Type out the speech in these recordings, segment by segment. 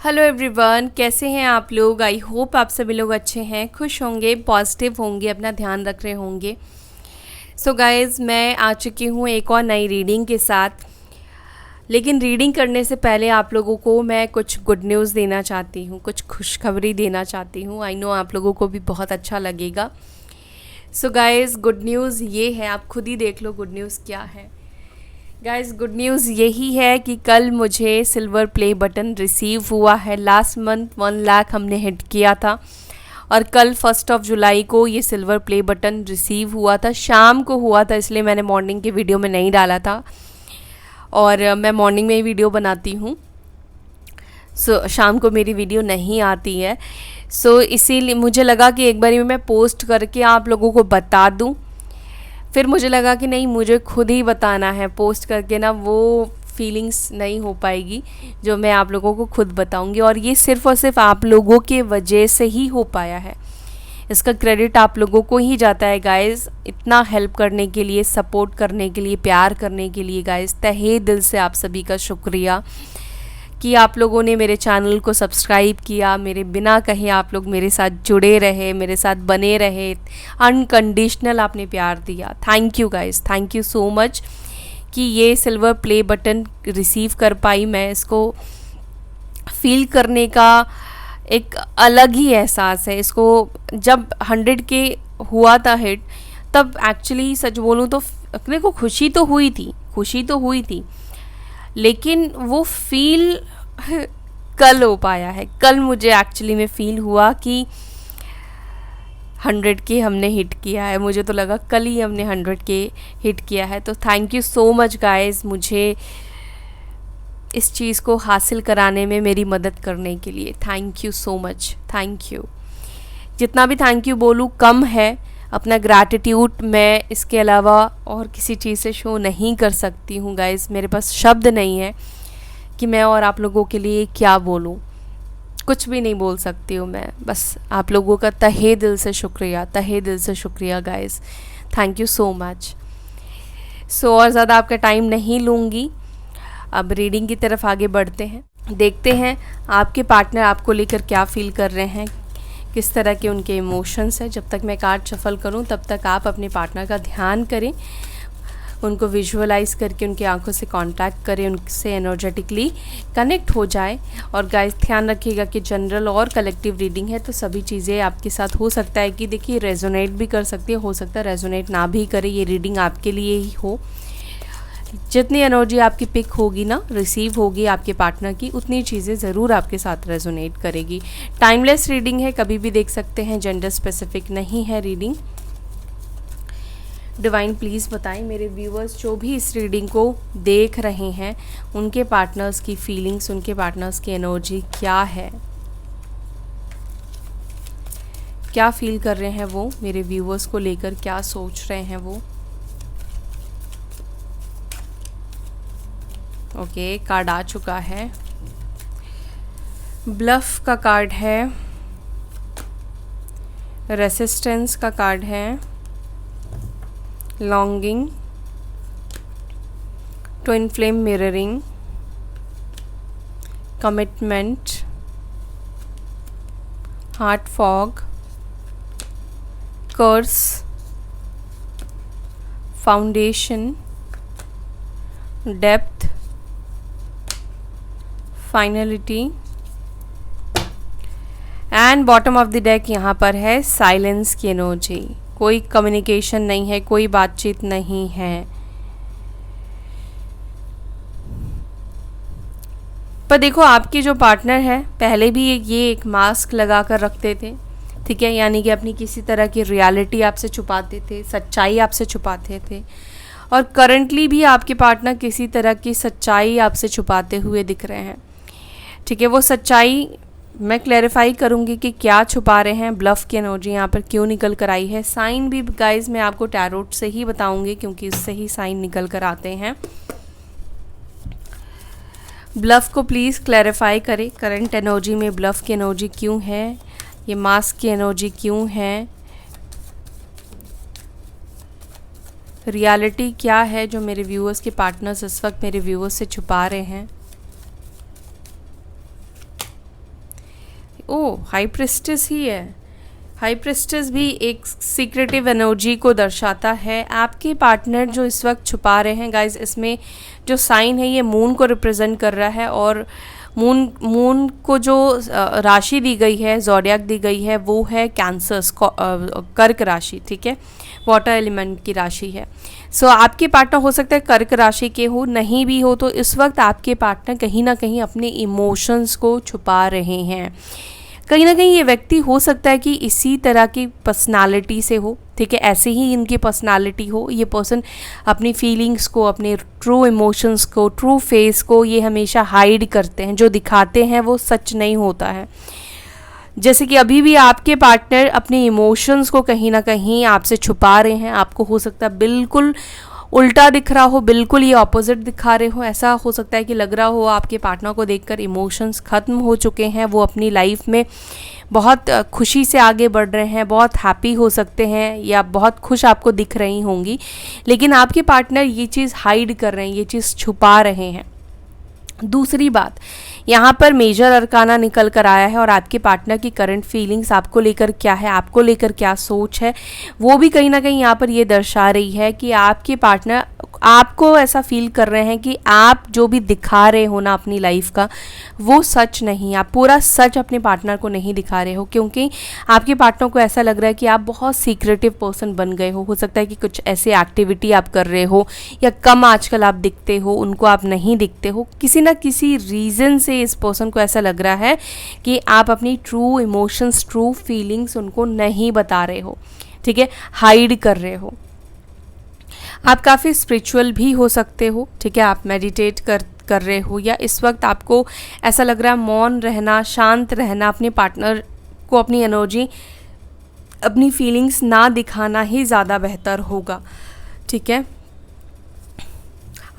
Hello everyone, कैसे हैं आप लोग। आई होप आप सभी लोग अच्छे हैं, खुश होंगे, पॉजिटिव होंगे, अपना ध्यान रख रहे होंगे। सो गाइज़, मैं आ चुकी हूँ एक और नई रीडिंग के साथ। लेकिन रीडिंग करने से पहले आप लोगों को मैं कुछ गुड न्यूज़ देना चाहती हूँ, कुछ खुशखबरी देना चाहती हूँ। आई नो आप लोगों को भी बहुत अच्छा लगेगा। सो गाइज़, गुड न्यूज़ ये है, आप खुद ही देख लो गुड न्यूज़ क्या है। गाइस, गुड न्यूज़ यही है कि कल मुझे सिल्वर प्ले बटन रिसीव हुआ है। लास्ट मंथ 1 लाख हमने हिट किया था और कल 1 जुलाई को ये सिल्वर प्ले बटन रिसीव हुआ था। शाम को हुआ था, इसलिए मैंने मॉर्निंग के वीडियो में नहीं डाला था और मैं मॉर्निंग में ही वीडियो बनाती हूँ। शाम को मेरी वीडियो नहीं आती है। इसीलिए मुझे लगा कि एक बारी मैं पोस्ट करके आप लोगों को बता दूँ। फिर मुझे लगा कि नहीं, मुझे खुद ही बताना है। पोस्ट करके ना वो फीलिंग्स नहीं हो पाएगी जो मैं आप लोगों को खुद बताऊंगी, और ये सिर्फ़ और सिर्फ आप लोगों के वजह से ही हो पाया है। इसका क्रेडिट आप लोगों को ही जाता है गाइस। इतना हेल्प करने के लिए, सपोर्ट करने के लिए, प्यार करने के लिए गाइस, तहे दिल से आप सभी का शुक्रिया कि आप लोगों ने मेरे चैनल को सब्सक्राइब किया। मेरे बिना कहे आप लोग मेरे साथ जुड़े रहे, मेरे साथ बने रहे, अनकंडीशनल आपने प्यार दिया। Thank you guys, thank you so much कि ये सिल्वर प्ले बटन रिसीव कर पाई। मैं इसको फील करने का एक अलग ही एहसास है। इसको जब 100 के हुआ था हिट, तब एक्चुअली सच बोलूँ तो अपने को खुशी तो हुई थी, लेकिन वो फील कल हो पाया है। कल मुझे एक्चुअली में फील हुआ कि 100 के हमने हिट किया है। मुझे तो लगा कल ही हमने 100 के हिट किया है। तो thank you so much guys, मुझे इस चीज़ को हासिल कराने में मेरी मदद करने के लिए। Thank you so much, thank you. जितना भी थैंक यू बोलूँ कम है। अपना ग्रैटिट्यूड मैं इसके अलावा और किसी चीज़ से शो नहीं कर सकती हूँ गाइस। मेरे पास शब्द नहीं है कि मैं और आप लोगों के लिए क्या बोलूँ। कुछ भी नहीं बोल सकती हूँ मैं। बस आप लोगों का तहे दिल से शुक्रिया guys. Thank you so much. और ज़्यादा आपका टाइम नहीं लूँगी, अब रीडिंग की तरफ आगे बढ़ते हैं। देखते हैं आपके पार्टनर आपको लेकर क्या फील कर रहे हैं, किस तरह के उनके इमोशंस हैं। जब तक मैं कार्ड शफल करूं तब तक आप अपने पार्टनर का ध्यान करें, उनको विजुअलाइज करके उनकी आंखों से कांटेक्ट करें, उनसे एनर्जेटिकली कनेक्ट हो जाए। और गाइस, ध्यान रखिएगा कि जनरल और कलेक्टिव रीडिंग है, तो सभी चीज़ें आपके साथ हो सकता है कि देखिए रेजोनेट भी कर सकती है, हो सकता है रेजोनेट ना भी करे। ये रीडिंग आपके लिए ही हो। जितनी एनर्जी आपकी पिक होगी ना, रिसीव होगी आपके पार्टनर की, उतनी चीज़ें ज़रूर आपके साथ रेजोनेट करेगी। टाइमलेस रीडिंग है, कभी भी देख सकते हैं, जेंडर स्पेसिफिक नहीं है रीडिंग। डिवाइन प्लीज़ बताएं मेरे व्यूअर्स जो भी इस रीडिंग को देख रहे हैं, उनके पार्टनर्स की फीलिंग्स, उनके पार्टनर्स की एनर्जी क्या है, क्या फील कर रहे हैं वो मेरे व्यूअर्स को लेकर, क्या सोच रहे हैं वो। ओके, कार्ड आ चुका है। ब्लफ का कार्ड है, रेसिस्टेंस का कार्ड है, longing, twin flame mirroring, commitment, heart fog, curse, foundation, depth, finality and bottom of the deck यहाँ पर है साइलेंस की एनर्जी। कोई कम्युनिकेशन नहीं है, कोई बातचीत नहीं है। पर देखो, आपके जो पार्टनर है पहले भी ये एक मास्क लगा कर रखते थे, ठीक है, यानी कि अपनी किसी तरह की रियलिटी आपसे छुपाते थे, सच्चाई आपसे छुपाते थे। और करंटली भी आपके पार्टनर किसी तरह की सच्चाई आपसे छुपाते हुए दिख रहे हैं, ठीक है। वो सच्चाई मैं क्लैरिफाई करूँगी कि क्या छुपा रहे हैं। ब्लफ की एनर्जी यहाँ पर क्यों निकल कर आई है। साइन भी गाइज मैं आपको टैरोट से ही बताऊँगी, क्योंकि उससे ही साइन निकल कर आते हैं। ब्लफ को प्लीज़ क्लैरिफाई करें। करंट एनर्जी में ब्लफ की एनर्जी क्यों है, ये मास्क की एनर्जी क्यों है, रियलिटी क्या है जो मेरे व्यूअर्स के पार्टनर्स इस वक्त मेरे व्यूअर्स से छुपा रहे हैं। ओ हाई प्रिस्टेस ही है। हाई प्रिस्टेस भी एक सीक्रेटिव एनर्जी को दर्शाता है। आपके पार्टनर जो इस वक्त छुपा रहे हैं गाइज, इसमें जो साइन है ये मून को रिप्रेजेंट कर रहा है, और मून को जो राशि दी गई है, ज़ोडिएक दी गई है, वो है कैंसर्स, कर्क राशि, ठीक है, वाटर एलिमेंट की राशि है। सो आपके पार्टनर हो सकता है कर्क राशि के हो, नहीं भी हो तो इस वक्त आपके पार्टनर कहीं ना कहीं अपने इमोशंस को छुपा रहे हैं। कहीं ना कहीं ये व्यक्ति हो सकता है कि इसी तरह की पर्सनालिटी से हो, ठीक है, ऐसे ही इनकी पर्सनालिटी हो। ये पर्सन अपनी फीलिंग्स को, अपने ट्रू इमोशंस को, ट्रू फेस को ये हमेशा हाइड करते हैं। जो दिखाते हैं वो सच नहीं होता है। जैसे कि अभी भी आपके पार्टनर अपने इमोशंस को कहीं ना कहीं आपसे छुपा रहे हैं। आपको हो सकता है बिल्कुल उल्टा दिख रहा हो, बिल्कुल ये ऑपोजिट दिखा रहे हो। ऐसा हो सकता है कि लग रहा हो आपके पार्टनर को देखकर इमोशंस ख़त्म हो चुके हैं, वो अपनी लाइफ में बहुत खुशी से आगे बढ़ रहे हैं, बहुत हैप्पी हो सकते हैं, या बहुत खुश आपको दिख रही होंगी, लेकिन आपके पार्टनर ये चीज़ हाइड कर रहे हैं, ये चीज़ छुपा रहे हैं। दूसरी बात, यहाँ पर मेजर अरकाना निकल कर आया है, और आपके पार्टनर की करंट फीलिंग्स आपको लेकर क्या है, आपको लेकर क्या सोच है, वो भी कहीं ना कहीं यहाँ पर ये दर्शा रही है कि आपके पार्टनर आपको ऐसा फील कर रहे हैं कि आप जो भी दिखा रहे हो ना अपनी लाइफ का, वो सच नहीं, आप पूरा सच अपने पार्टनर को नहीं दिखा रहे हो, क्योंकि आपके पार्टनर को ऐसा लग रहा है कि आप बहुत सीक्रेटिव पर्सन बन गए हो सकता है कि कुछ ऐसे एक्टिविटी आप कर रहे हो, या कम आजकल आप दिखते हो, उनको आप नहीं दिखते हो, किसी ना किसी रीज़न से इस पर्सन को ऐसा लग रहा है कि आप अपनी ट्रू इमोशंस, ट्रू फीलिंग्स उनको नहीं बता रहे हो, ठीक है, हाइड कर रहे हो। आप काफ़ी स्पिरिचुअल भी हो सकते हो, ठीक है, आप मेडिटेट कर रहे हो, या इस वक्त आपको ऐसा लग रहा है मौन रहना, शांत रहना, अपने पार्टनर को अपनी एनर्जी, अपनी फीलिंग्स ना दिखाना ही ज़्यादा बेहतर होगा, ठीक है।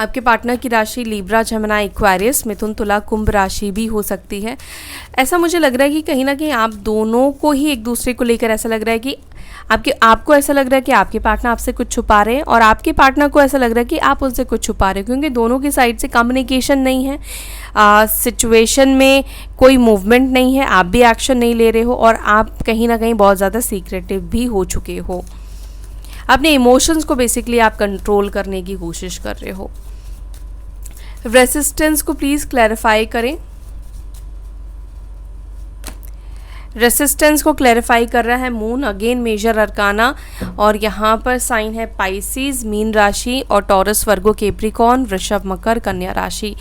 आपके पार्टनर की राशि लिब्रा, जमना, एक्वेरियस, मिथुन, तुला, कुंभ राशि भी हो सकती है। ऐसा मुझे लग रहा है कि कहीं ना कहीं आप दोनों को ही एक दूसरे को लेकर ऐसा लग रहा है कि आपको ऐसा लग रहा है कि आपके पार्टनर आपसे कुछ छुपा रहे हैं, और आपके पार्टनर को ऐसा लग रहा है कि आप उनसे कुछ छुपा रहे हो, क्योंकि दोनों की साइड से कम्युनिकेशन नहीं है, सिचुएशन में कोई मूवमेंट नहीं है, आप भी एक्शन नहीं ले रहे हो, और आप कहीं ना कहीं बहुत ज़्यादा सीक्रेटिव भी हो चुके हो। अपने इमोशंस को बेसिकली आप कंट्रोल करने की कोशिश कर रहे हो। रेसिस्टेंस को प्लीज़ क्लैरिफाई करें। रेसिस्टेंस को क्लैरिफाई कर रहा है मून, अगेन मेजर अरकाना, और यहाँ पर साइन है पाइसिस, मीन राशि, और टॉरस, वर्गो, कैप्रिकॉर्न, वृषभ, मकर, कन्या राशि।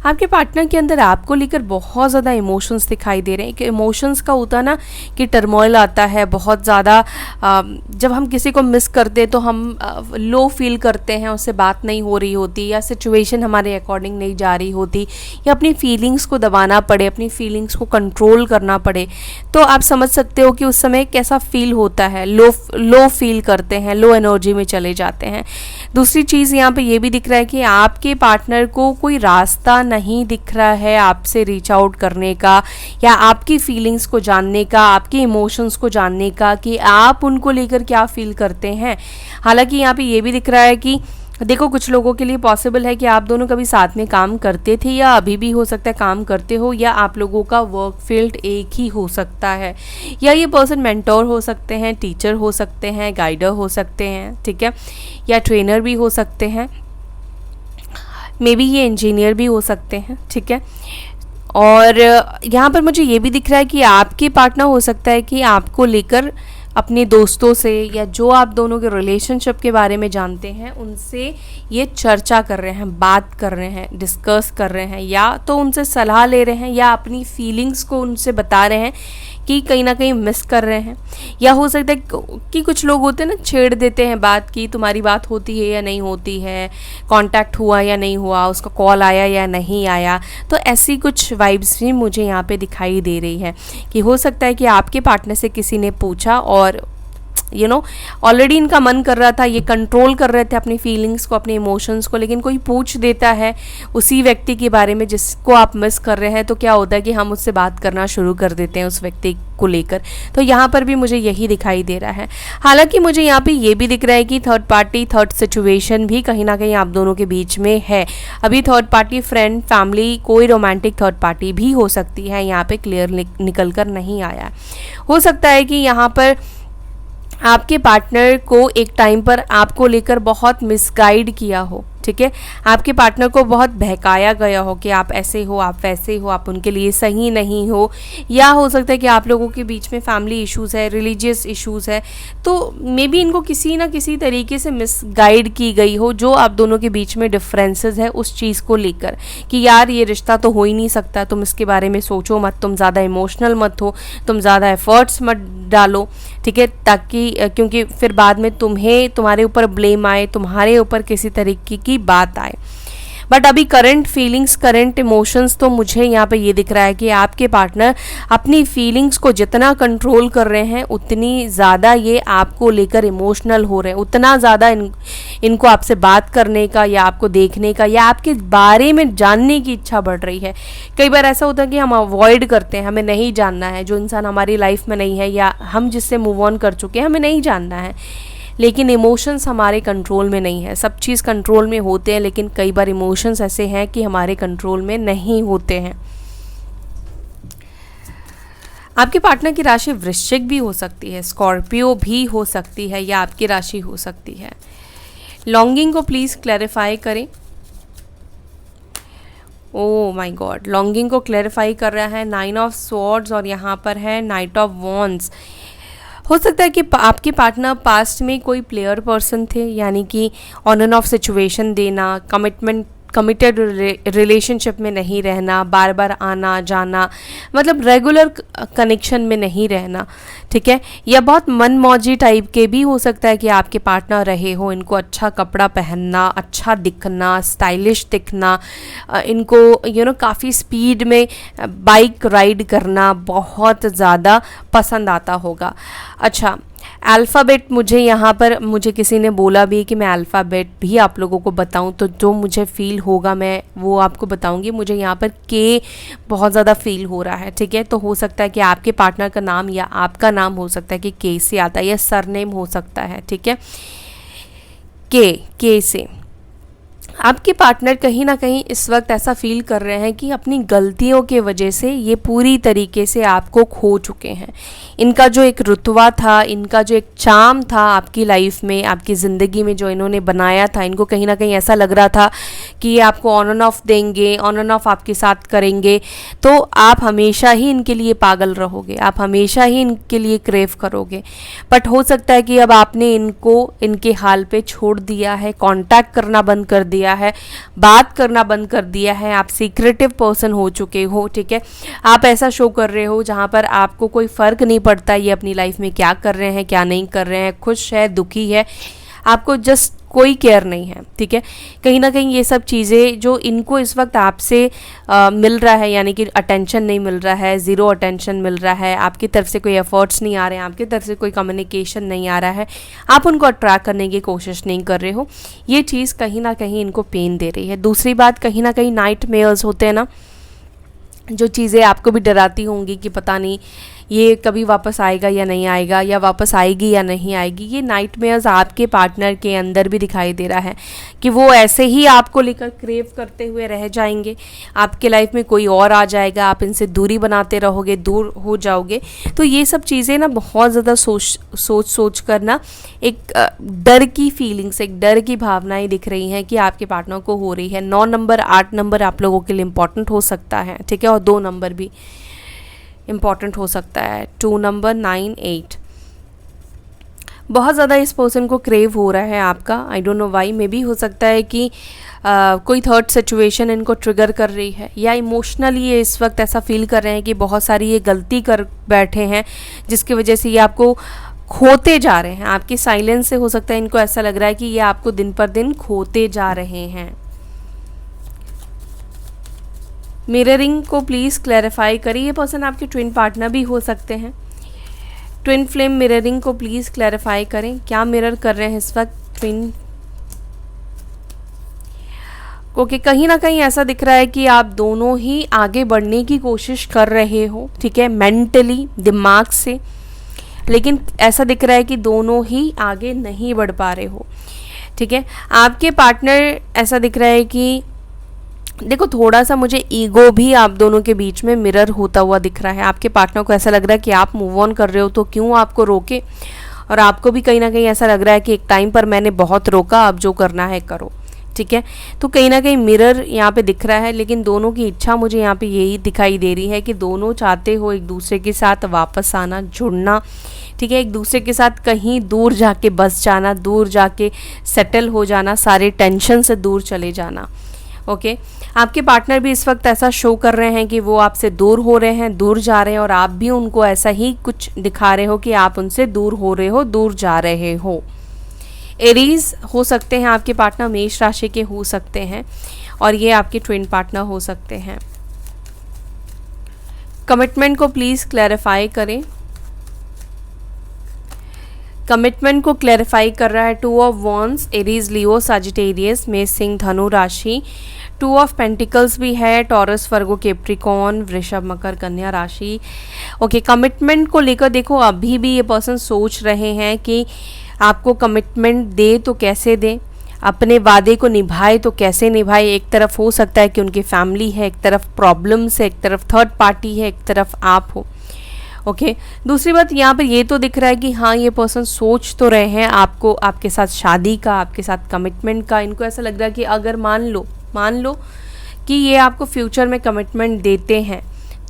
आपके पार्टनर के अंदर आपको लेकर बहुत ज़्यादा इमोशंस दिखाई दे रहे हैं। कि इमोशंस का होता ना कि टर्मोइल आता है बहुत ज़्यादा, जब हम किसी को मिस करते हैं तो हम लो फील करते हैं, उससे बात नहीं हो रही होती, या सिचुएशन हमारे अकॉर्डिंग नहीं जा रही होती, या अपनी फीलिंग्स को दबाना पड़े, अपनी फीलिंग्स को कंट्रोल करना पड़े, तो आप समझ सकते हो कि उस समय कैसा फील होता है। लो फील करते हैं, लो एनर्जी में चले जाते हैं। दूसरी चीज़ यहाँ पे ये भी दिख रहा है कि आपके पार्टनर को कोई रास्ता नहीं दिख रहा है आपसे रीच आउट करने का, या आपकी फीलिंग्स को जानने का, आपके इमोशंस को जानने का, कि आप उनको लेकर क्या फील करते हैं। हालांकि यहाँ पे ये भी दिख रहा है कि देखो, कुछ लोगों के लिए पॉसिबल है कि आप दोनों कभी साथ में काम करते थे, या अभी भी हो सकता है काम करते हो, या आप लोगों का वर्क फील्ड एक ही हो सकता है, या ये पर्सन मेंटोर हो सकते हैं, टीचर हो सकते हैं, गाइडर हो सकते हैं, ठीक है, या ट्रेनर भी हो सकते हैं, मे बी ये इंजीनियर भी हो सकते हैं, ठीक है। और यहाँ पर मुझे ये भी दिख रहा है कि आपके पार्टनर हो सकता है कि आपको लेकर अपने दोस्तों से, या जो आप दोनों के रिलेशनशिप के बारे में जानते हैं, उनसे ये चर्चा कर रहे हैं, बात कर रहे हैं, डिस्कस कर रहे हैं, या तो उनसे सलाह ले रहे हैं, या अपनी फीलिंग्स को उनसे बता रहे हैं कि कहीं ना कहीं मिस कर रहे हैं। या हो सकता है कि कुछ लोग होते हैं ना, छेड़ देते हैं बात की, तुम्हारी बात होती है या नहीं होती है, कांटेक्ट हुआ या नहीं हुआ, उसका कॉल आया या नहीं आया। तो ऐसी कुछ वाइब्स भी मुझे यहाँ पे दिखाई दे रही है कि हो सकता है कि आपके पार्टनर से किसी ने पूछा और ऑलरेडी इनका मन कर रहा था, ये कंट्रोल कर रहे थे अपनी फीलिंग्स को, अपने इमोशंस को, लेकिन कोई पूछ देता है उसी व्यक्ति के बारे में जिसको आप मिस कर रहे हैं, तो क्या होता है कि हम उससे बात करना शुरू कर देते हैं उस व्यक्ति को लेकर। तो यहाँ पर भी मुझे यही दिखाई दे रहा है। हालांकि मुझे यहाँ पे ये भी दिख रहा है कि थर्ड पार्टी, थर्ड सिचुएशन भी कहीं ना कहीं आप दोनों के बीच में है। अभी थर्ड पार्टी फ्रेंड, फैमिली, कोई रोमांटिक थर्ड पार्टी भी हो सकती है, यहाँ पे क्लियर निकल कर नहीं आया। हो सकता है कि यहाँ पर आपके पार्टनर को एक टाइम पर आपको लेकर बहुत मिसगाइड किया हो, ठीक है, आपके पार्टनर को बहुत बहकाया गया हो कि आप ऐसे हो, आप वैसे हो, आप उनके लिए सही नहीं हो। या हो सकता है कि आप लोगों के बीच में फैमिली इश्यूज़ है, रिलीजियस इश्यूज़ है, तो मे बी इनको किसी ना किसी तरीके से मिसगाइड की गई हो, जो आप दोनों के बीच में डिफरेंसेस है उस चीज़ को लेकर कि यार ये रिश्ता तो हो ही नहीं सकता, तुम इसके बारे में सोचो मत, तुम ज़्यादा इमोशनल मत हो, तुम ज़्यादा एफर्ट्स मत डालो, ठीक है, ताकि क्योंकि फिर बाद में तुम्हारे ऊपर ब्लेम आए, तुम्हारे ऊपर किसी तरीके की बात आए। बट अभी करंट फीलिंग्स, करंट इमोशंस तो मुझे यहाँ पे ये दिख रहा है कि आपके पार्टनर अपनी फीलिंग्स को जितना कंट्रोल कर रहे हैं उतनी ज़्यादा ये आपको लेकर इमोशनल हो रहे हैं, उतना ज़्यादा इनको आपसे बात करने का या आपको देखने का या आपके बारे में जानने की इच्छा बढ़ रही है। कई बार ऐसा होता है कि हम अवॉइड करते हैं, हमें नहीं जानना है, जो इंसान हमारी लाइफ में नहीं है या हम जिससे मूव ऑन कर चुके हैं हमें नहीं जानना है, लेकिन इमोशंस हमारे कंट्रोल में नहीं है। सब चीज़ कंट्रोल में होते हैं, लेकिन कई बार इमोशंस ऐसे हैं कि हमारे कंट्रोल में नहीं होते हैं। आपके पार्टनर की राशि वृश्चिक भी हो सकती है, स्कॉर्पियो भी हो सकती है, या आपकी राशि हो सकती है। लॉन्गिंग को प्लीज़ क्लैरिफाई करें। ओह माय गॉड, लॉन्गिंग को क्लैरिफाई कर रहा है 9 ऑफ स्वॉर्ड्स और यहाँ पर है नाइट ऑफ वॉन्ड्स। हो सकता है कि आपके पार्टनर पास्ट में कोई प्लेयर पर्सन थे, यानी कि ऑन एंड ऑफ सिचुएशन देना, कमिटेड रिलेशनशिप में नहीं रहना, बार बार आना जाना, मतलब रेगुलर कनेक्शन में नहीं रहना, ठीक है, या बहुत मनमौजी टाइप के भी हो सकता है कि आपके पार्टनर रहे हो। इनको अच्छा कपड़ा पहनना, अच्छा दिखना, स्टाइलिश दिखना, इनको काफ़ी स्पीड में बाइक राइड करना बहुत ज़्यादा पसंद आता होगा। अच्छा, अल्फ़ाबेट मुझे किसी ने बोला भी कि मैं अल्फ़ाबेट भी आप लोगों को बताऊं, तो जो मुझे फ़ील होगा मैं वो आपको बताऊंगी। मुझे यहाँ पर के बहुत ज़्यादा फ़ील हो रहा है, ठीक है, तो हो सकता है कि आपके पार्टनर का नाम या आपका नाम हो सकता है कि के से आता है, या सरनेम हो सकता है, ठीक है, के से। आपके पार्टनर कहीं ना कहीं इस वक्त ऐसा फील कर रहे हैं कि अपनी गलतियों के वजह से ये पूरी तरीके से आपको खो चुके हैं। इनका जो एक रुतबा था, इनका जो एक चार्म था आपकी लाइफ में, आपकी ज़िंदगी में जो इन्होंने बनाया था, इनको कहीं ना कहीं ऐसा लग रहा था कि ये आपको ऑन एंड ऑफ देंगे, ऑन एंड ऑफ आपके साथ करेंगे, तो आप हमेशा ही इनके लिए पागल रहोगे, आप हमेशा ही इनके लिए क्रेव करोगे। बट हो सकता है कि अब आपने इनको इनके हाल पे छोड़ दिया है, कांटेक्ट करना बंद कर दिया है, बात करना बंद कर दिया है, आप सीक्रेटिव पर्सन हो चुके हो, ठीक है, आप ऐसा शो कर रहे हो जहाँ पर आपको कोई फ़र्क नहीं पड़ता ये अपनी लाइफ में क्या कर रहे हैं, क्या नहीं कर रहे हैं, खुश है, दुखी है, आपको जस्ट कोई केयर नहीं है, ठीक है। कहीं ना कहीं ये सब चीज़ें जो इनको इस वक्त आपसे मिल रहा है, यानी कि अटेंशन नहीं मिल रहा है, ज़ीरो अटेंशन मिल रहा है, आपकी तरफ से कोई एफर्ट्स नहीं आ रहे हैं, आपकी तरफ से कोई कम्युनिकेशन नहीं आ रहा है, आप उनको अट्रैक्ट करने की कोशिश नहीं कर रहे हो, ये चीज़ कहीं ना कहीं इनको पेन दे रही है। दूसरी बात, कहीं ना कहीं नाइट मेयर्स होते हैं ना, जो चीज़ें आपको भी डराती होंगी कि पता नहीं ये कभी वापस आएगा या नहीं आएगा, या वापस आएगी या नहीं आएगी, ये नाइटमेयर्स आपके पार्टनर के अंदर भी दिखाई दे रहा है कि वो ऐसे ही आपको लेकर क्रेव करते हुए रह जाएंगे, आपके लाइफ में कोई और आ जाएगा, आप इनसे दूरी बनाते रहोगे, दूर हो जाओगे। तो ये सब चीज़ें ना बहुत ज़्यादा सोच कर ना एक डर की फीलिंग्स, एक डर की भावनाएं दिख रही हैं कि आपके पार्टनर को हो रही है। 9 नंबर 8 नंबर आप लोगों के लिए इम्पॉर्टेंट हो सकता है, ठीक है, और 2 नंबर भी इम्पॉर्टेंट हो सकता है, 2 नंबर 9 8 बहुत ज़्यादा इस पर्सन को क्रेव हो रहा है आपका। I don't know why, may be हो सकता है कि कोई थर्ड सिचुएशन इनको ट्रिगर कर रही है, या इमोशनली ये इस वक्त ऐसा फील कर रहे हैं कि बहुत सारी ये गलती कर बैठे हैं जिसकी वजह से ये आपको खोते जा रहे हैं। आपकी साइलेंस से हो सकता है इनको ऐसा लग रहा है कि ये आपको दिन पर दिन खोते जा रहे हैं। मिररिंग को प्लीज़ क्लैरिफाई करिए। ये पर्सन आपके ट्विन पार्टनर भी हो सकते हैं। ट्विन फ्लेम मिररिंग को प्लीज़ क्लैरिफाई करें, क्या मिरर कर रहे हैं इस वक्त ट्विन? ओके, कहीं ना कहीं ऐसा दिख रहा है कि आप दोनों ही आगे बढ़ने की कोशिश कर रहे हो, ठीक है, मेंटली, दिमाग से, लेकिन ऐसा दिख रहा है कि दोनों ही आगे नहीं बढ़ पा रहे हो, ठीक है। आपके पार्टनर, ऐसा दिख रहा है कि देखो थोड़ा सा मुझे ईगो भी आप दोनों के बीच में मिरर होता हुआ दिख रहा है। आपके पार्टनर को ऐसा लग रहा है कि आप मूव ऑन कर रहे हो तो क्यों आपको रोके, और आपको भी कहीं ना कहीं ऐसा लग रहा है कि एक टाइम पर मैंने बहुत रोका, अब जो करना है करो, ठीक है। तो कहीं ना कहीं मिरर यहाँ पे दिख रहा है, लेकिन दोनों की इच्छा मुझे यहाँ पे यही दिखाई दे रही है कि दोनों चाहते हो एक दूसरे के साथ वापस आना, जुड़ना, ठीक है, एक दूसरे के साथ कहीं दूर जाके बस जाना, दूर जाके सेटल हो जाना, सारे टेंशन से दूर चले जाना। ओके, आपके पार्टनर भी इस वक्त ऐसा शो कर रहे हैं कि वो आपसे दूर हो रहे हैं, दूर जा रहे हैं, और आप भी उनको ऐसा ही कुछ दिखा रहे हो कि आप उनसे दूर हो रहे हो, दूर जा रहे हो। एरीज हो सकते हैं आपके पार्टनर, मेष राशि के हो सकते हैं, और ये आपके ट्विन पार्टनर हो सकते हैं। कमिटमेंट को प्लीज़ क्लैरिफाई करें। कमिटमेंट को क्लैरिफाई कर रहा है 2 of wands, Aries, Leo, Sagittarius, मेष, सिंह, धनु राशि। 2 ऑफ पेंटिकल्स भी है, टॉरस, वर्गो, कैप्रिकॉर्न, वृषभ, मकर, कन्या राशि। ओके, कमिटमेंट को लेकर देखो अभी भी ये पर्सन सोच रहे हैं कि आपको कमिटमेंट दे तो कैसे दे, अपने वादे को निभाए तो कैसे निभाए। एक तरफ हो सकता है कि उनकी फैमिली है, एक तरफ प्रॉब्लम्स है, एक तरफ थर्ड पार्टी है, एक तरफ आप हो। ओके, दूसरी बात यहाँ पर ये तो दिख रहा है कि हाँ, ये पर्सन सोच तो रहे हैं आपको, आपके साथ शादी का, आपके साथ कमिटमेंट का। इनको ऐसा लग रहा है कि अगर मान लो कि ये आपको फ्यूचर में कमिटमेंट देते हैं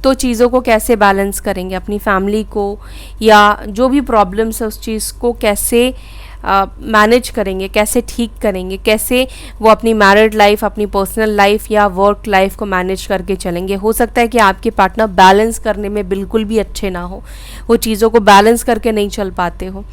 तो चीज़ों को कैसे बैलेंस करेंगे, अपनी फैमिली को या जो भी प्रॉब्लम्स है उस चीज़ को कैसे मैनेज करेंगे, कैसे ठीक करेंगे, कैसे वो अपनी मैरिड लाइफ, अपनी पर्सनल लाइफ या वर्क लाइफ को मैनेज करके चलेंगे। हो सकता है कि आपके पार्टनर बैलेंस करने में बिल्कुल भी अच्छे ना हो, वो चीज़ों को बैलेंस करके नहीं चल पाते हो।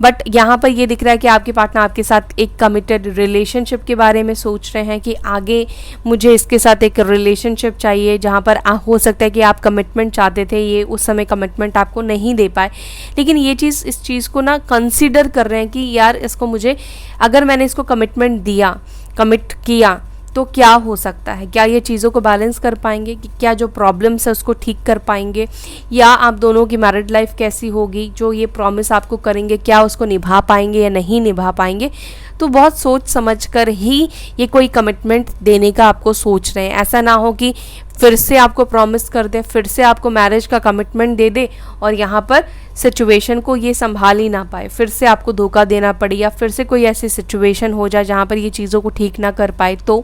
बट यहाँ पर ये दिख रहा है कि आपके पार्टनर आपके साथ एक कमिटेड रिलेशनशिप के बारे में सोच रहे हैं कि आगे मुझे इसके साथ एक रिलेशनशिप चाहिए, जहाँ पर हो सकता है कि आप कमिटमेंट चाहते थे, ये उस समय कमिटमेंट आपको नहीं दे पाए, लेकिन ये चीज़, इस चीज़ को ना कंसीडर कर रहे हैं कि यार इसको मुझे, अगर मैंने इसको कमिटमेंट दिया, कमिट किया, तो क्या हो सकता है, क्या ये चीज़ों को बैलेंस कर पाएंगे, कि क्या जो प्रॉब्लम्स है उसको ठीक कर पाएंगे, या आप दोनों की मैरिड लाइफ कैसी होगी, जो ये प्रॉमिस आपको करेंगे क्या उसको निभा पाएंगे या नहीं निभा पाएंगे। तो बहुत सोच समझ कर ही ये कोई कमिटमेंट देने का आपको सोच रहे हैं। ऐसा ना हो कि फिर से आपको प्रॉमिस कर दे, फिर से आपको मैरिज का कमिटमेंट दे दे और यहाँ पर सिचुएशन को ये संभाल ही ना पाए, फिर से आपको धोखा देना पड़े, या फिर से कोई ऐसी सिचुएशन हो जाए जहाँ पर ये चीज़ों को ठीक ना कर पाए, तो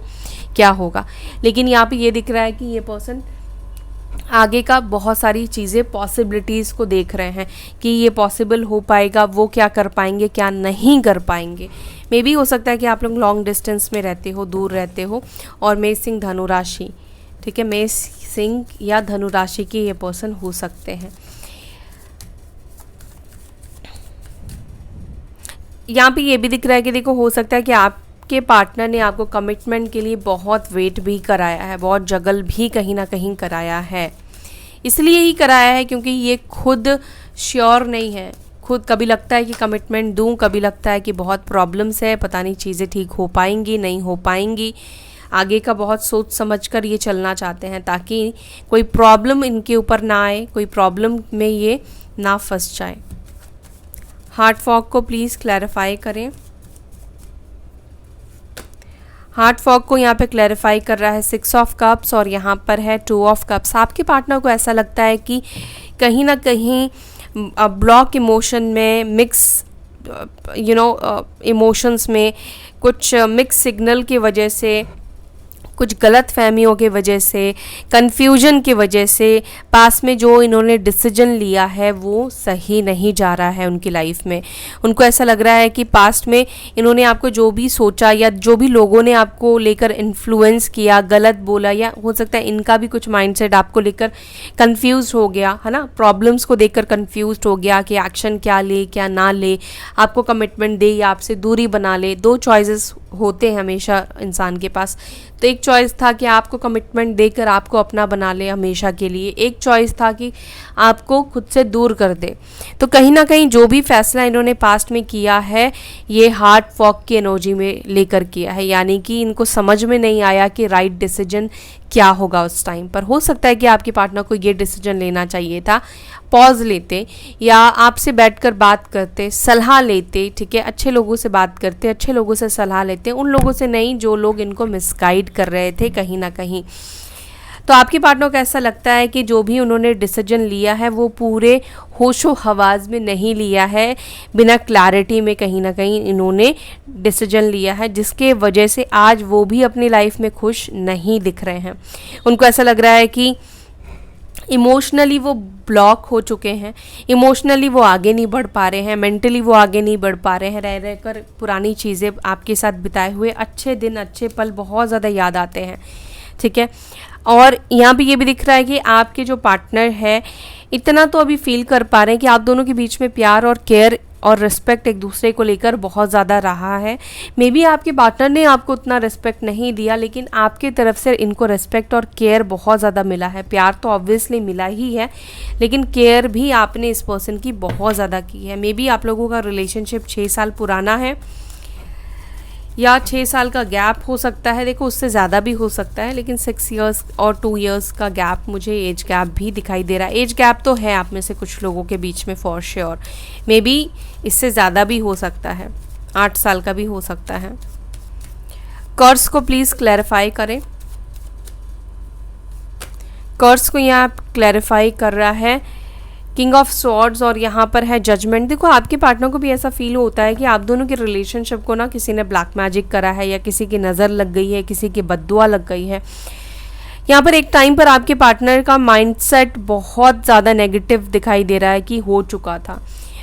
क्या होगा। लेकिन यहाँ पे ये दिख रहा है कि ये पर्सन आगे का बहुत सारी चीज़ें, पॉसिबिलिटीज़ को देख रहे हैं कि ये पॉसिबल हो पाएगा, वो क्या कर पाएंगे, क्या नहीं कर पाएंगे। मे बी हो सकता है कि आप लोग लॉन्ग डिस्टेंस में रहते हो, दूर रहते हो, और मेष, सिंह, धनु राशि, ठीक है, मेष, सिंह या धनु राशि के ये पर्सन हो सकते हैं। यहाँ पे ये भी दिख रहा है कि देखो हो सकता है कि आपके पार्टनर ने आपको कमिटमेंट के लिए बहुत वेट भी कराया है, बहुत जगल भी कहीं ना कहीं कराया है। इसलिए ही कराया है क्योंकि ये खुद श्योर नहीं है, खुद कभी लगता है कि कमिटमेंट दूं, कभी लगता है कि बहुत प्रॉब्लम्स है, पता नहीं चीज़ें ठीक हो पाएंगी नहीं हो पाएंगी। आगे का बहुत सोच समझ कर ये चलना चाहते हैं ताकि कोई प्रॉब्लम इनके ऊपर ना आए, कोई प्रॉब्लम में ये ना फंस जाए। हार्ट फॉग को प्लीज़ क्लैरिफाई करें। हार्ट फॉग को यहाँ पे क्लैरिफाई कर रहा है 6 ऑफ कप्स और यहाँ पर है 2 ऑफ कप्स। आपके पार्टनर को ऐसा लगता है कि कहीं ना कहीं ब्लॉक इमोशन में, मिक्स इमोशंस में, कुछ मिक्स सिग्नल की वजह से, कुछ गलत फहमियों की वजह से, कन्फ्यूजन की वजह से पास में जो इन्होंने डिसीजन लिया है वो सही नहीं जा रहा है उनकी लाइफ में। उनको ऐसा लग रहा है कि पास्ट में इन्होंने आपको जो भी सोचा या जो भी लोगों ने आपको लेकर इन्फ्लुएंस किया, गलत बोला, या हो सकता है इनका भी कुछ माइंडसेट आपको लेकर कंफ्यूज हो गया है ना, प्रॉब्लम्स को देखकर कंफ्यूज हो गया कि एक्शन क्या ले क्या ना ले, आपको कमिटमेंट दे या आपसे दूरी बना ले। 2 चॉइसेस होते हैं हमेशा इंसान के पास। तो एक चॉइस था कि आपको कमिटमेंट देकर आपको अपना बना ले हमेशा के लिए, एक चॉइस था कि आपको खुद से दूर कर दे। तो कहीं ना कहीं जो भी फैसला इन्होंने पास्ट में किया है ये हार्ट फॉक की एनर्जी में लेकर किया है, यानी कि इनको समझ में नहीं आया कि राइट डिसीजन क्या होगा उस टाइम पर। हो सकता है कि आपके पार्टनर को ये डिसीजन लेना चाहिए था, पॉज लेते या आपसे बैठकर बात करते, सलाह लेते, ठीक है, अच्छे लोगों से बात करते, अच्छे लोगों से सलाह लेते, उन लोगों से नहीं जो लोग इनको मिसगाइड कर रहे थे कहीं ना कहीं। तो आपके पार्टनर को ऐसा लगता है कि जो भी उन्होंने डिसीजन लिया है वो पूरे होशो हवास में नहीं लिया है, बिना क्लैरिटी में कहीं ना कहीं इन्होंने डिसीजन लिया है, जिसके वजह से आज वो भी अपनी लाइफ में खुश नहीं दिख रहे हैं। उनको ऐसा लग रहा है कि इमोशनली वो ब्लॉक हो चुके हैं, इमोशनली वो आगे नहीं बढ़ पा रहे हैं, मेंटली वो आगे नहीं बढ़ पा रहे हैं। रह रह कर पुरानी चीज़ें, आपके साथ बिताए हुए अच्छे दिन, अच्छे पल बहुत ज़्यादा याद आते हैं, ठीक है। और यहाँ पे ये भी दिख रहा है कि आपके जो पार्टनर है इतना तो अभी फील कर पा रहे हैं कि आप दोनों के बीच में प्यार और केयर और रिस्पेक्ट एक दूसरे को लेकर बहुत ज़्यादा रहा है। मे बी आपके पार्टनर ने आपको उतना रिस्पेक्ट नहीं दिया, लेकिन आपकी तरफ से इनको रिस्पेक्ट और केयर बहुत ज़्यादा मिला है। प्यार तो ऑब्वियसली मिला ही है, लेकिन केयर भी आपने इस पर्सन की बहुत ज़्यादा की है। मे बी आप लोगों का रिलेशनशिप 6 साल पुराना है या 6 साल का गैप हो सकता है, देखो उससे ज़्यादा भी हो सकता है, लेकिन 6 इयर्स और 2 इयर्स का गैप, मुझे एज गैप भी दिखाई दे रहा है। एज गैप तो है आप में से कुछ लोगों के बीच में फॉर श्योर, मे बी इससे ज़्यादा भी हो सकता है, 8 साल का भी हो सकता है। कर्स को प्लीज़ क्लैरिफाई करें, कर्स को यहाँ क्लैरिफाई कर रहा है किंग ऑफ स्वॉर्ड्स और यहाँ पर है जजमेंट। देखो आपके पार्टनर को भी ऐसा फील होता है कि आप दोनों के रिलेशनशिप को ना किसी ने ब्लैक मैजिक करा है, या किसी की नज़र लग गई है, किसी की बद्दुआ लग गई है। यहाँ पर एक टाइम पर आपके पार्टनर का माइंडसेट बहुत ज़्यादा नेगेटिव दिखाई दे रहा है कि हो चुका था,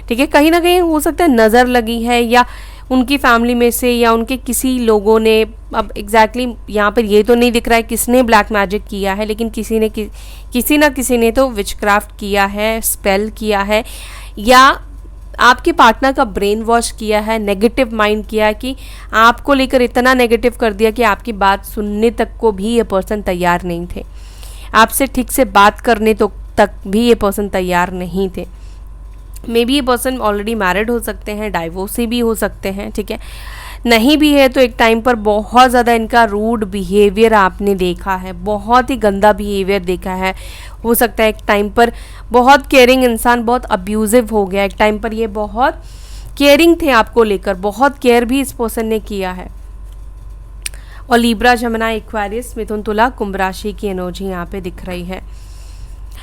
ठीक है। कहीं ना कहीं हो सकता है नज़र लगी है, या उनकी फैमिली में से या उनके किसी लोगों ने, अब एग्जैक्टली यहाँ पर ये तो नहीं दिख रहा है किसने ब्लैक मैजिक किया है, लेकिन किसी ना किसी ने तो विचक्राफ्ट किया है, स्पेल किया है, या आपके पार्टनर का ब्रेन वॉश किया है, नेगेटिव माइंड किया है कि आपको लेकर इतना नेगेटिव कर दिया कि आपकी बात सुनने तक को भी ये पर्सन तैयार नहीं थे, आपसे ठीक से बात करने तो तक भी ये पर्सन तैयार नहीं थे। मे बी ये पर्सन ऑलरेडी मैरिड हो सकते हैं, डाइवोर्सी भी हो सकते हैं, ठीक है। नहीं भी है तो एक टाइम पर बहुत ज़्यादा इनका रूड बिहेवियर आपने देखा है, बहुत ही गंदा बिहेवियर देखा है। हो सकता है एक टाइम पर बहुत केयरिंग इंसान बहुत अब्यूजिव हो गया, एक टाइम पर ये बहुत केयरिंग थे आपको लेकर, बहुत केयर भी इस पर्सन ने किया है। और लीब्रा, जमुना, एक्वेरियस, मिथुन, तुला, कुंभ राशि की एनर्जी यहाँ पे दिख रही है।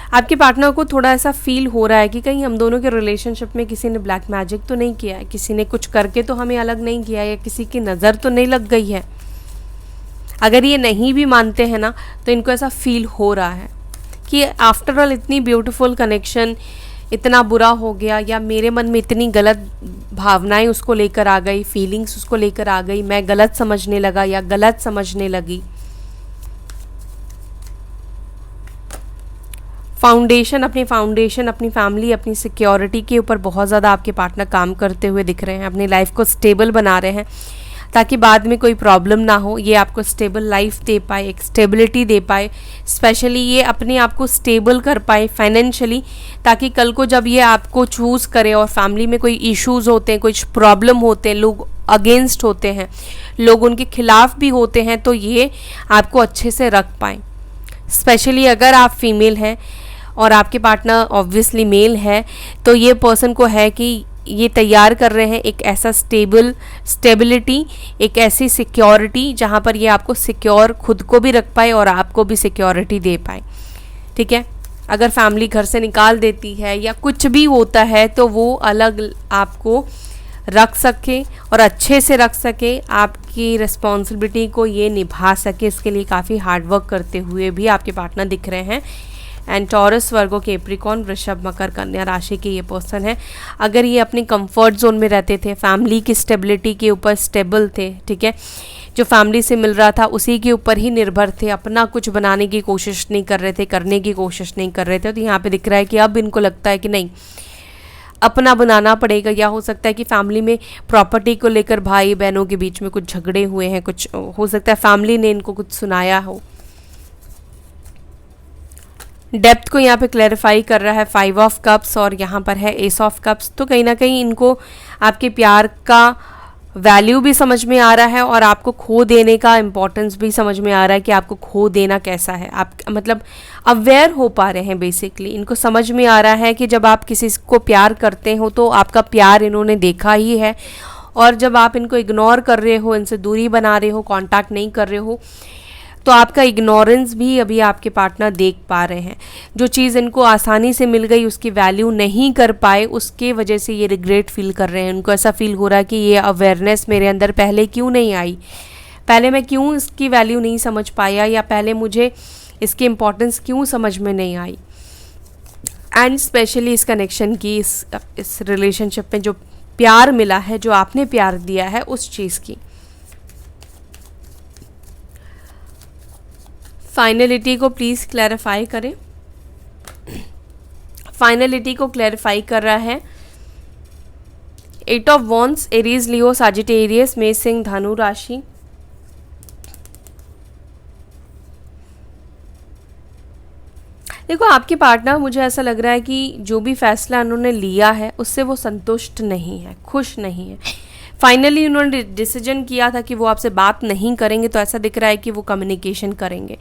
आपके पार्टनर को थोड़ा ऐसा फील हो रहा है कि कहीं हम दोनों के रिलेशनशिप में किसी ने ब्लैक मैजिक तो नहीं किया है, किसी ने कुछ करके तो हमें अलग नहीं किया है, या किसी की नज़र तो नहीं लग गई है। अगर ये नहीं भी मानते हैं ना, तो इनको ऐसा फील हो रहा है कि आफ्टर ऑल इतनी ब्यूटीफुल कनेक्शन इतना बुरा हो गया, या मेरे मन में इतनी गलत भावनाएं उसको लेकर आ गई, फीलिंग्स उसको लेकर आ गई, मैं गलत समझने लगा या गलत समझने लगी। फाउंडेशन, अपनी फैमिली, अपनी सिक्योरिटी के ऊपर बहुत ज़्यादा आपके पार्टनर काम करते हुए दिख रहे हैं, अपनी लाइफ को स्टेबल बना रहे हैं ताकि बाद में कोई प्रॉब्लम ना हो। ये आपको स्टेबल लाइफ दे पाए, एक स्टेबिलिटी दे पाए, स्पेशली ये अपने आप को स्टेबल कर पाए फाइनेंशियली, ताकि कल को जब ये आपको चूज़ करे और फैमिली में कोई इश्यूज़ होते हैं, कुछ प्रॉब्लम होते हैं, लोग अगेंस्ट होते हैं, लोग उनके खिलाफ भी होते हैं, तो ये आपको अच्छे से रख पाएँ। स्पेशली अगर आप फीमेल हैं और आपके पार्टनर ऑब्वियसली मेल है, तो ये पर्सन को है कि ये तैयार कर रहे हैं एक ऐसा स्टेबिलिटी, एक ऐसी सिक्योरिटी जहाँ पर ये आपको सिक्योर खुद को भी रख पाए और आपको भी सिक्योरिटी दे पाए, ठीक है। अगर फैमिली घर से निकाल देती है या कुछ भी होता है तो वो अलग आपको रख सके और अच्छे से रख सके, आपकी रिस्पॉन्सिबिलिटी को ये निभा सके, इसके लिए काफ़ी हार्डवर्क करते हुए भी आपके पार्टनर दिख रहे हैं। एंड टॉरस, वर्गो, कैप्रिकॉर्न, वृषभ, मकर, कन्या राशि के ये पर्सन है। अगर ये अपनी कंफर्ट जोन में रहते थे, फैमिली की स्टेबिलिटी के ऊपर स्टेबल थे, ठीक है, जो फैमिली से मिल रहा था उसी के ऊपर ही निर्भर थे, अपना कुछ बनाने की कोशिश नहीं कर रहे थे, करने की कोशिश नहीं कर रहे थे, तो यहाँ पे दिख रहा है कि अब इनको लगता है कि नहीं, अपना बनाना पड़ेगा, या हो सकता है कि फैमिली में प्रॉपर्टी को लेकर भाई बहनों के बीच में कुछ झगड़े हुए हैं, कुछ हो सकता है फैमिली ने इनको कुछ सुनाया हो। डेप्थ को यहाँ पे क्लैरिफाई कर रहा है 5 ऑफ कप्स और यहाँ पर है एस ऑफ कप्स। तो कहीं ना कहीं इनको आपके प्यार का वैल्यू भी समझ में आ रहा है और आपको खो देने का इम्पोर्टेंस भी समझ में आ रहा है कि आपको खो देना कैसा है। आप मतलब अवेयर हो पा रहे हैं, बेसिकली इनको समझ में आ रहा है कि जब आप किसी को प्यार करते हो तो आपका प्यार इन्होंने देखा ही है, और जब आप इनको इग्नोर कर रहे हो, इनसे दूरी बना रहे हो, कांटेक्ट नहीं कर रहे हो, तो आपका इग्नोरेंस भी अभी आपके पार्टनर देख पा रहे हैं। जो चीज़ इनको आसानी से मिल गई उसकी वैल्यू नहीं कर पाए, उसके वजह से ये रिग्रेट फील कर रहे हैं। उनको ऐसा फील हो रहा है कि ये अवेयरनेस मेरे अंदर पहले क्यों नहीं आई, पहले मैं क्यों इसकी वैल्यू नहीं समझ पाया, या पहले मुझे इसकी इम्पोर्टेंस क्यों समझ में नहीं आई। एंड स्पेशली इस कनेक्शन की, इस रिलेशनशिप में जो प्यार मिला है, जो आपने प्यार दिया है, उस चीज़ की फाइनलिटी को प्लीज़ क्लैरिफाई करें। फाइनलिटी को क्लैरिफाई कर रहा है 8 of wands, Aries, Leo, Sagittarius, मेष, सिंह, धनु राशि। देखो आपके पार्टनर, मुझे ऐसा लग रहा है कि जो भी फैसला उन्होंने लिया है उससे वो संतुष्ट नहीं है, खुश नहीं है। फाइनली उन्होंने डिसीजन किया था कि वो आपसे बात नहीं करेंगे, तो ऐसा दिख रहा है कि वो कम्युनिकेशन करेंगे,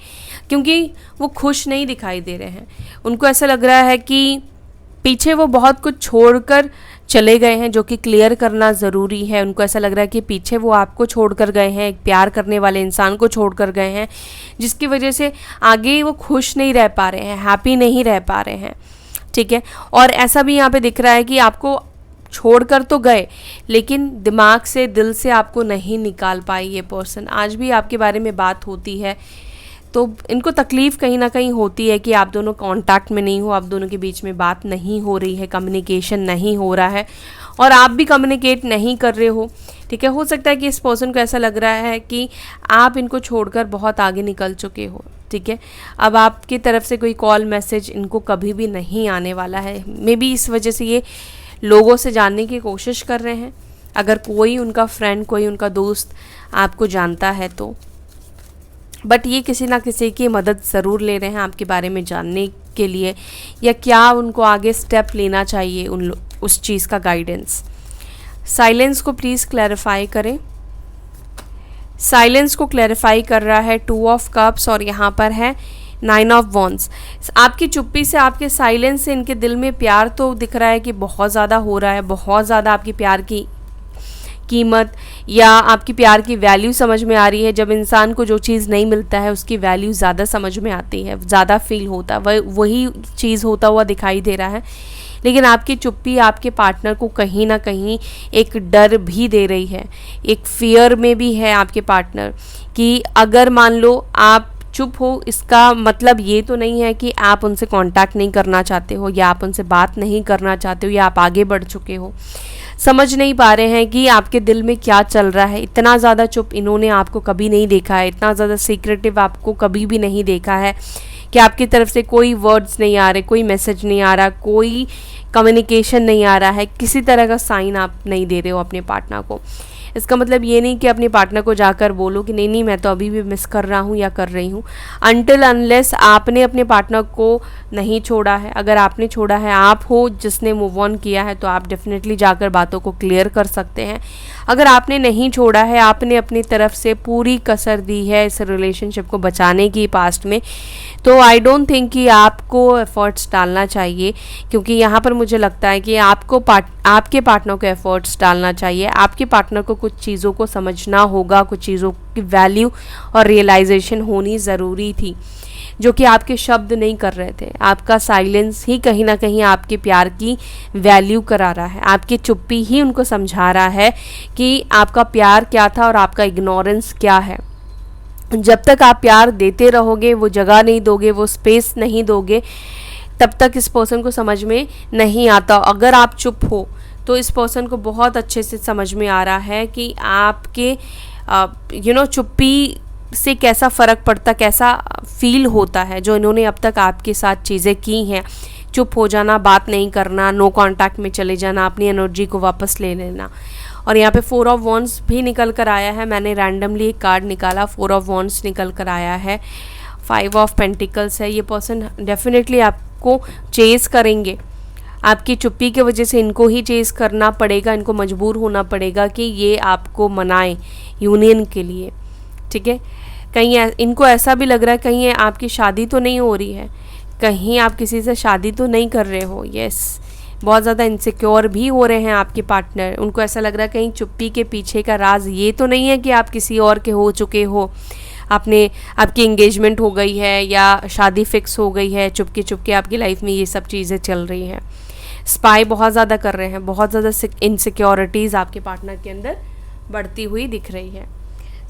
क्योंकि वो खुश नहीं दिखाई दे रहे हैं। उनको ऐसा लग रहा है कि पीछे वो बहुत कुछ छोड़कर चले गए हैं, जो कि क्लियर करना ज़रूरी है। उनको ऐसा लग रहा है कि पीछे वो आपको छोड़कर गए हैं, एक प्यार करने वाले इंसान को छोड़कर गए हैं, जिसकी वजह से आगे वो खुश नहीं रह पा रहे हैं, हैप्पी नहीं रह पा रहे हैं। ठीक है, और ऐसा भी यहाँ पे दिख रहा है कि आपको छोड़कर तो गए, लेकिन दिमाग से, दिल से आपको नहीं निकाल पाई ये पर्सन। आज भी आपके बारे में बात होती है तो इनको तकलीफ़ कहीं ना कहीं होती है कि आप दोनों कांटेक्ट में नहीं हो, आप दोनों के बीच में बात नहीं हो रही है, कम्युनिकेशन नहीं हो रहा है, और आप भी कम्युनिकेट नहीं कर रहे हो। ठीक है, हो सकता है कि इस पर्सन को ऐसा लग रहा है कि आप इनको छोड़कर बहुत आगे निकल चुके हो। ठीक है, अब आपकी तरफ से कोई कॉल मैसेज इनको कभी भी नहीं आने वाला है। मे बी इस वजह से ये लोगों से जानने की कोशिश कर रहे हैं। अगर कोई उनका फ्रेंड, कोई उनका दोस्त आपको जानता है तो, बट ये किसी ना किसी की मदद ज़रूर ले रहे हैं आपके बारे में जानने के लिए, या क्या उनको आगे स्टेप लेना चाहिए उस चीज़ का गाइडेंस। साइलेंस को प्लीज़ क्लैरिफाई करें। साइलेंस को क्लैरिफाई कर रहा है 2 ऑफ कप्स और यहाँ पर है 9 ऑफ वॉन्ड्स। आपकी चुप्पी से, आपके साइलेंस से इनके दिल में प्यार तो दिख रहा है कि बहुत ज़्यादा हो रहा है, बहुत ज़्यादा आपकी प्यार की कीमत या आपकी प्यार की वैल्यू समझ में आ रही है। जब इंसान को जो चीज़ नहीं मिलता है उसकी वैल्यू ज़्यादा समझ में आती है, ज़्यादा फील होता है, वही चीज़ होता हुआ दिखाई दे रहा है। लेकिन आपकी चुप्पी आपके पार्टनर को कहीं ना कहीं एक डर भी दे रही है, एक फियर में भी है आपके पार्टनर कि अगर मान लो आप चुप हो, इसका मतलब ये तो नहीं है कि आप उनसे कांटेक्ट नहीं करना चाहते हो, या आप उनसे बात नहीं करना चाहते हो, या आप आगे बढ़ चुके हो। समझ नहीं पा रहे हैं कि आपके दिल में क्या चल रहा है। इतना ज़्यादा चुप इन्होंने आपको कभी नहीं देखा है, इतना ज़्यादा सीक्रेटिव आपको कभी भी नहीं देखा है कि आपकी तरफ से कोई वर्ड्स नहीं आ रहे, कोई मैसेज नहीं आ रहा, कोई कम्युनिकेशन नहीं आ रहा है, किसी तरह का साइन आप नहीं दे रहे हो अपने पार्टनर को। इसका मतलब ये नहीं कि अपने पार्टनर को जाकर बोलो कि नहीं मैं तो अभी भी मिस कर रहा हूँ या कर रही हूँ। अनटिल अनलेस आपने अपने पार्टनर को नहीं छोड़ा है। अगर आपने छोड़ा है, आप हो जिसने मूव ऑन किया है, तो आप डेफिनेटली जाकर बातों को क्लियर कर सकते हैं। अगर आपने नहीं छोड़ा है, आपने अपनी तरफ से पूरी कसर दी है इस रिलेशनशिप को बचाने की पास्ट में, तो आई डोंट थिंक कि आपको एफर्ट्स डालना चाहिए, क्योंकि यहाँ पर मुझे लगता है कि आपको आपके पार्टनर को एफर्ट्स डालना चाहिए। आपके पार्टनर को कुछ चीज़ों को समझना होगा, कुछ चीज़ों की वैल्यू और रियलाइजेशन होनी ज़रूरी थी, जो कि आपके शब्द नहीं कर रहे थे। आपका साइलेंस ही कहीं ना कहीं आपके प्यार की वैल्यू करा रहा है। आपकी चुप्पी ही उनको समझा रहा है कि आपका प्यार क्या था और आपका इग्नोरेंस क्या है। जब तक आप प्यार देते रहोगे, वो जगह नहीं दोगे, वो स्पेस नहीं दोगे, तब तक इस पर्सन को समझ में नहीं आता। अगर आप चुप हो तो इस पर्सन को बहुत अच्छे से समझ में आ रहा है कि आपके चुप्पी से कैसा फ़र्क पड़ता, कैसा फील होता है। जो इन्होंने अब तक आपके साथ चीज़ें की हैं, चुप हो जाना, बात नहीं करना, नो कांटेक्ट में चले जाना, अपनी एनर्जी को वापस ले लेना। और यहाँ पे 4 ऑफ वॉन्ड्स भी निकल कर आया है, मैंने रैंडमली एक कार्ड निकाला, 4 ऑफ वॉन्ड्स निकल कर आया है, 5 ऑफ पेंटिकल्स है। ये पर्सन डेफिनेटली आपको चेस करेंगे, आपकी चुप्पी की वजह से इनको ही चेस करना पड़ेगा, इनको मजबूर होना पड़ेगा कि ये आपको मनाएं यूनियन के लिए, ठीक है। कहीं इनको ऐसा भी लग रहा है कहीं आपकी शादी तो नहीं हो रही है, कहीं आप किसी से शादी तो नहीं कर रहे हो। यस, बहुत ज़्यादा इनसिक्योर भी हो रहे हैं आपके पार्टनर। उनको ऐसा लग रहा है कहीं चुप्पी के पीछे का राज ये तो नहीं है कि आप किसी और के हो चुके हो, आपकी एंगेजमेंट हो गई है या शादी फिक्स हो गई है, चुपके चुपके आपकी लाइफ में ये सब चीज़ें चल रही हैं। स्पाई बहुत ज़्यादा कर रहे हैं, बहुत ज़्यादा इनसिक्योरिटीज़ आपके पार्टनर के अंदर बढ़ती हुई दिख रही है।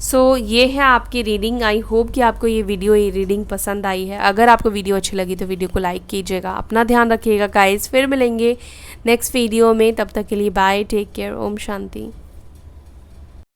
सो ये है आपकी रीडिंग। आई होप कि आपको ये रीडिंग पसंद आई है। अगर आपको वीडियो अच्छी लगी तो वीडियो को लाइक कीजिएगा, अपना ध्यान रखिएगा गाइस। फिर मिलेंगे नेक्स्ट वीडियो में, तब तक के लिए bye, take care, Om Shanti.